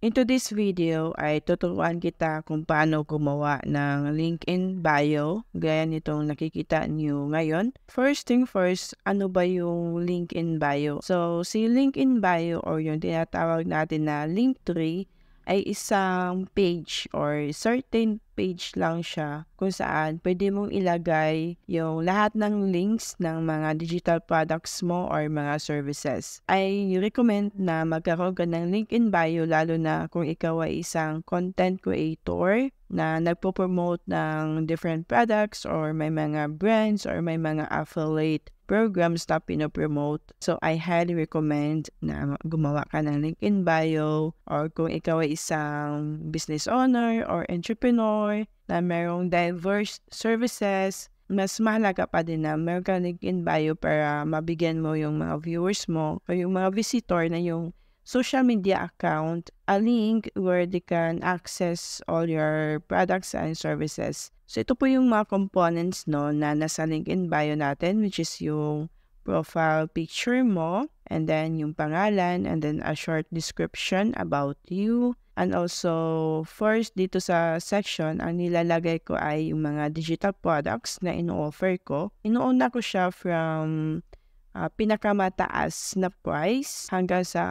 Into this video ay tuturuan kita kung paano gumawa ng LinkedIn bio gaya nitong nakikita niyo ngayon. First thing first, ano ba yung LinkedIn bio? So, si LinkedIn bio or yung tinatawag natin na Linktree ay isang page or certain page lang siya kung saan pwede mong ilagay yung lahat ng links ng mga digital products mo or mga services. I recommend na magkaroon ka ng LinkedIn bio lalo na kung ikaw ay isang content creator na nagpo-promote ng different products or may mga brands or may mga affiliate programs na pinopromote. So, I highly recommend na gumawa ka ng LinkedIn bio or kung ikaw ay isang business owner or entrepreneur na merong diverse services, mas mahalaga pa din na meron kang LinkedIn bio para mabigyan mo yung mga viewers mo o yung mga visitor na yung social media account, a link where they can access all your products and services. So, ito po yung mga components na nasa LinkedIn bio natin, which is yung profile picture mo, and then yung pangalan, and then a short description about you. And also, first dito sa section, ang nilalagay ko ay yung mga digital products na ino-offer ko. Inuuna ko siya from pinakamataas na price hanggang sa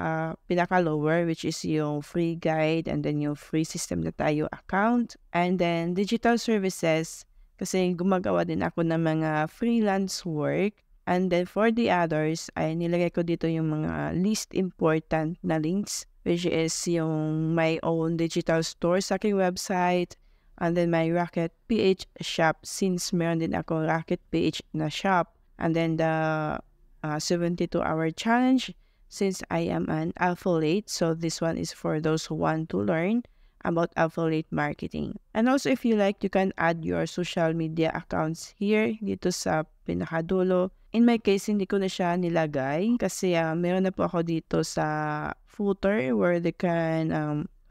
pinaka-lower, which is yung free guide and then yung free system na tayo account. And then digital services, kasi gumagawa din ako ng mga freelance work. And then for the others, ay nilagay ko dito yung mga least important na links, which is yung my own digital store sa aking website, and then my Rocket PH shop since meron din ako Rocket PH na shop, and then the 72-hour challenge since I am an affiliate. So this one is for those who want to learn about affiliate marketing. And also if you like, you can add your social media accounts here dito sa pinakadulo. In my case, hindi ko na siya nilagay kasi meron na po ako dito sa footer where they can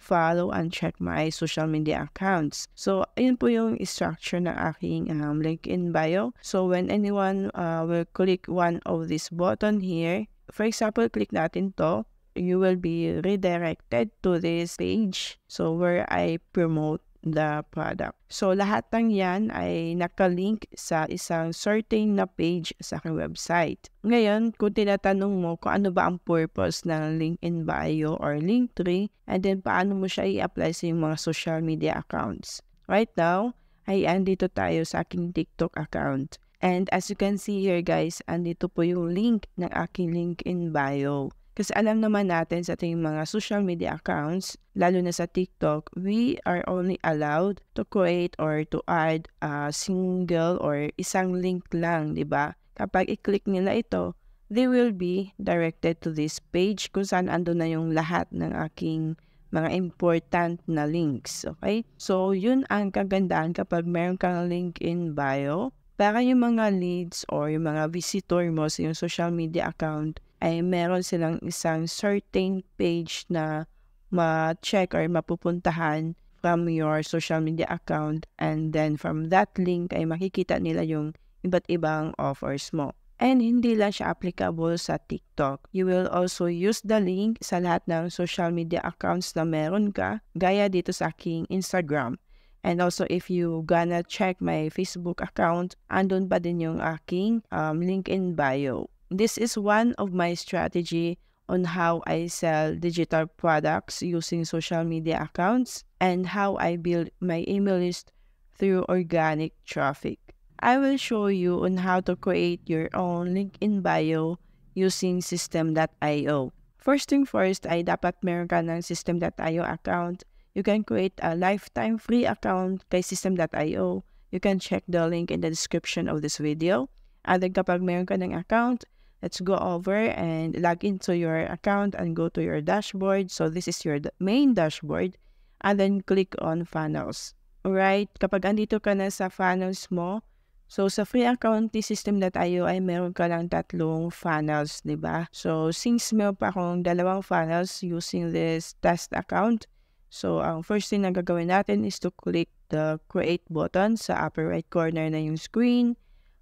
follow and check my social media accounts. So, ayun po yung structure ng aking LinkedIn bio. So, when anyone will click one of this button here, for example, click natin to, you will be redirected to this page. So, where I promote the product. So, lahat ng yan ay nakalink sa isang certain na page sa aking website. Ngayon, kung tinatanong mo kung ano ba ang purpose ng LinkedIn bio or Linktree, and then paano mo siya i-apply sa yung mga social media accounts. Right now, ay andito tayo sa aking TikTok account. And as you can see here guys, andito po yung link ng aking LinkedIn bio. Kasi alam naman natin sa ating mga social media accounts, lalo na sa TikTok, we are only allowed to create or to add a single or isang link lang, di ba? Kapag i-click nila ito, they will be directed to this page kung saan ando na yung lahat ng aking mga important na links, okay? So, yun ang kagandahan kapag meron kang link in bio. Para yung mga leads or yung mga visitor mo sa yung social media account, ay meron silang isang certain page na ma-check or mapupuntahan from your social media account, and then from that link ay makikita nila yung iba't ibang offers mo. And hindi lang siya applicable sa TikTok. You will also use the link sa lahat ng social media accounts na meron ka, gaya dito sa aking Instagram. And also, if you gonna check my Facebook account, andun pa din yung aking LinkedIn bio. This is one of my strategy on how I sell digital products using social media accounts and how I build my email list through organic traffic. I will show you on how to create your own LinkedIn bio using System.io. First thing first ay dapat meron ka ng System.io account. You can create a lifetime free account kay System.io. You can check the link in the description of this video. And then kapag meron ka ng account, let's go over and log into your account and go to your dashboard. So this is your main dashboard. And then click on funnels. Alright, kapag andito ka na sa funnels mo, so sa free account ni System.io ay meron ka lang 3 funnels, di ba? So since meron pa akong 2 funnels using this test account, so ang first thing na gagawin natin is to click the create button sa upper right corner na yung screen.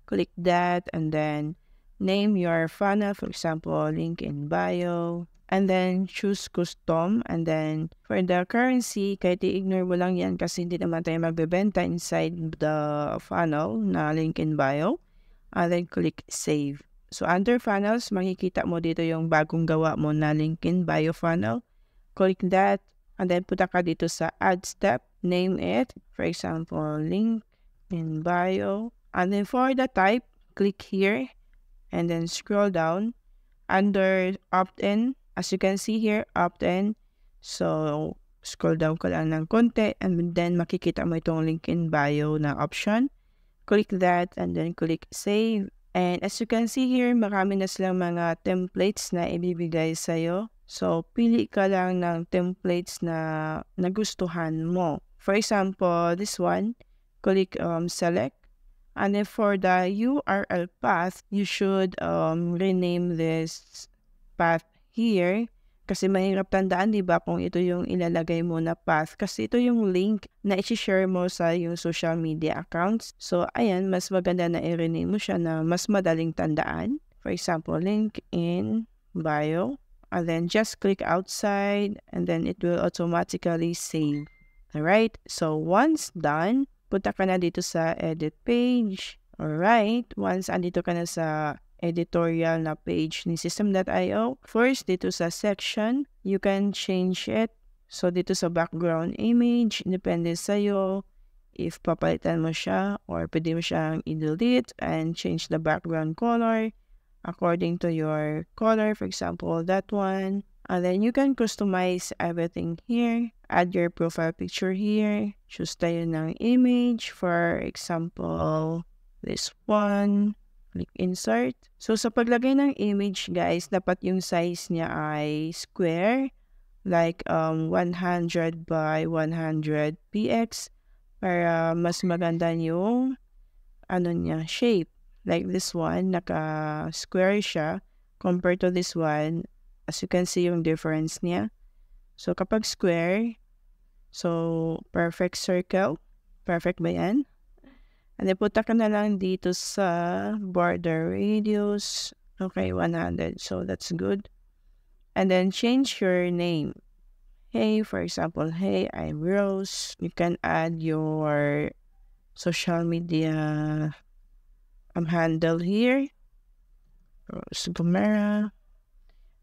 Click that and then name your funnel, for example, link in bio. and then choose custom, and then for the currency, kahit i-ignore mo lang yan kasi hindi naman tayo magbebenta inside the funnel na link in bio, and then click save. So under funnels, makikita mo dito yung bagong gawa mo na link in bio funnel. Click that, and then punta ka dito sa add step, name it, for example, link in bio, and then for the type, click here, and then scroll down under opt-in. As you can see here, opt-in. So, scroll down ka lang ng konti, and then makikita mo itong link in bio na option. Click that, and then click save. And as you can see here, marami na silang mga templates na ibibigay sa'yo. So, pili ka lang ng templates na nagustuhan mo. For example, this one, click select. And then for the URL path, you should rename this path here. Kasi mahirap tandaan, di ba, kung ito yung ilalagay mo na path. Kasi ito yung link na i-share mo sa yung social media accounts. So, ayan, mas maganda na i-rename mo siya na mas madaling tandaan. For example, link in bio. And then just click outside, and then it will automatically save. Alright? So, once done, punta ka na dito sa edit page. Alright? Once andito ka na sa editorial na page ni Systeme.io, first dito sa section, you can change it. So dito sa background image, depende sa'yo if papalitan mo siya or pwede mo siyang i-delete and change the background color according to your color. For example, that one. And then you can customize everything here. Add your profile picture here. Choose tayo ng image. For example, this one. Click insert. So, sa paglagay ng image, guys, dapat yung size niya ay square. Like 100 by 100 px. Para mas maganda yung niya, shape. Like this one, naka-square siya. Compared to this one, as you can see yung difference niya. So, kapag square, so, perfect circle. Perfect ba yan? And then, punta ka na lang dito sa border radius. Okay, 100. So, that's good. And then, change your name. Hey, for example, hey, I'm Rose. You can add your social media handle here. Rose Gomera.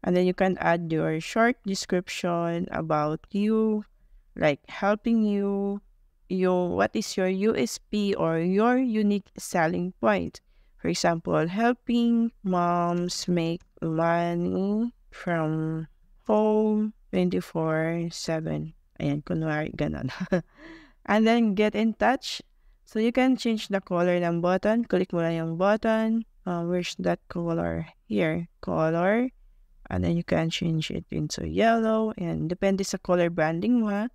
And then, you can add your short description about you, like helping you. What is your USP or your unique selling point? For example, helping moms make money from home 24/7. Ayan, kunwari, ganon. And then, get in touch. So, you can change the color ng button. Click mo lang yung button. Where's that color? Here, color. And then, you can change it into yellow. And depende sa color branding mo, ha?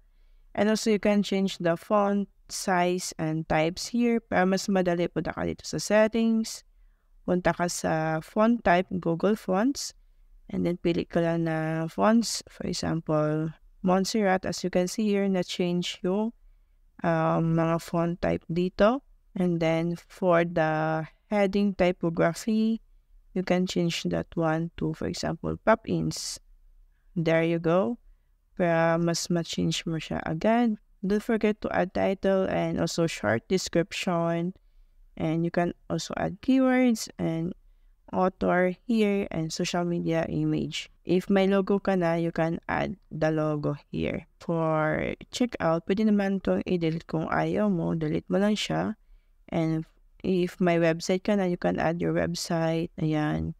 And also, you can change the font, size, and types here. Para mas madali, punta ka dito sa settings. Punta ka sa font type, Google Fonts. And then, pili ka lang na fonts. For example, Montserrat. As you can see here, na-change yung mga font type dito. And then, for the heading typography, you can change that one to, for example, pop-ins. There you go. Para mas ma-change mo siya agad. Don't forget to add title and also short description. And you can also add keywords and author here and social media image. If may logo ka na, you can add the logo here. For checkout, pwede naman itong i-delete kung ayaw mo. Delete mo lang siya. And if may website ka na, you can add your website. Ayan.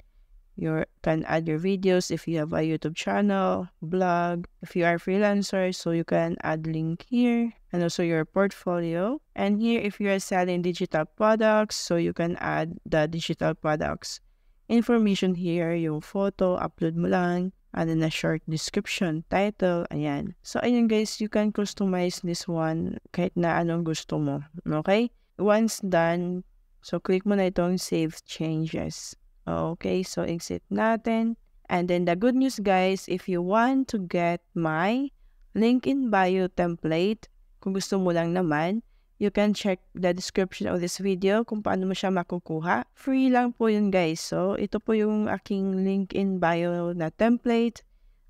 You can add your videos if you have a YouTube channel, blog, if you are freelancer, so you can add link here, and also your portfolio. And here, if you are selling digital products, so you can add the digital products information here, yung photo, upload mo lang, and then a short description, title, ayan. So, ayan guys, you can customize this one kahit na anong gusto mo, okay? Once done, so click mo na itong save changes. Okay, so exit natin. And then the good news guys, if you want to get my link in bio template, kung gusto mo lang naman, you can check the description of this video kung paano mo siya makukuha. Free lang po yun guys. So ito po yung aking link in bio na template.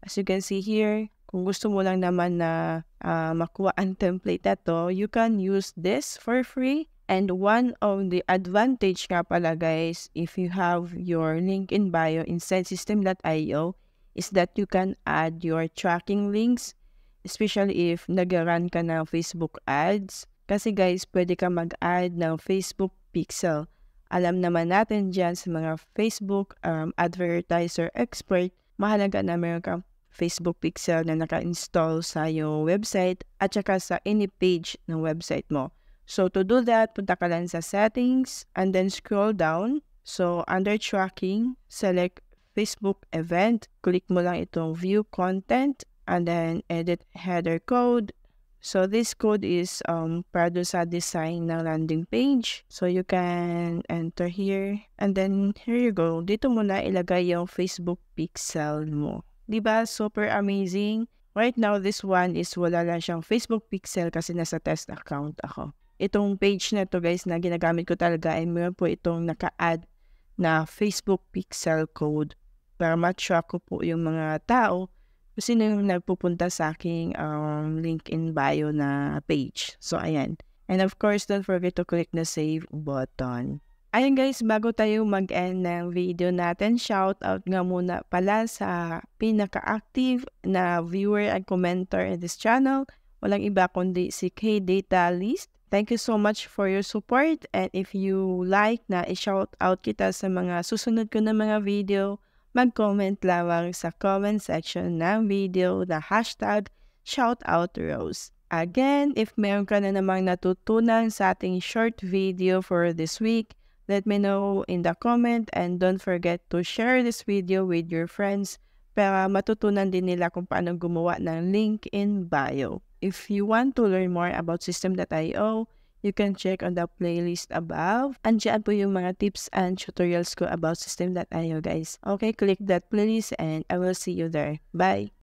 As you can see here, kung gusto mo lang naman na makuha ang template na to, you can use this for free. And one of the advantage nga pala guys, if you have your link in bio inside Systeme.io, is that you can add your tracking links, especially if nag-run ka ng Facebook ads. Kasi guys, pwede ka mag-add ng Facebook pixel. Alam naman natin dyan sa mga Facebook advertiser expert, mahalaga na meron kang Facebook pixel na naka-install sa iyong website at saka sa any page ng website mo. So to do that, punta ka lang sa settings and then scroll down. So under tracking, select Facebook event. Click mo lang itong view content and then edit header code. So this code is para dun sa design ng landing page. So you can enter here and then here you go. Dito mo na ilagay yung Facebook pixel mo. Diba? Super amazing. Right now, this one is wala lang siyang Facebook pixel kasi nasa test account ako. Itong page na to guys na ginagamit ko talaga ay meron po itong naka-add na Facebook pixel code para ma-track ko po yung mga tao kung sino yung nagpupunta sa aking link in bio na page. So, ayan. And of course, don't forget to click the save button. Ayun guys, bago tayo mag-end ng video natin, shout out nga muna pala sa pinaka-active na viewer and commenter in this channel. Walang iba kundi si K-Data List. Thank you so much for your support, and if you like na i-shout out kita sa mga susunod ko na mga video, mag-comment lamang sa comment section ng video na hashtag #shoutoutRose. Again, if meron ka na namang natutunan sa ating short video for this week, let me know in the comment, and don't forget to share this video with your friends para matutunan din nila kung paano gumawa ng link in bio. If you want to learn more about Systeme.io, you can check on the playlist above. Andiyan po yung mga tips and tutorials ko about Systeme.io guys. Okay, click that playlist and I will see you there. Bye!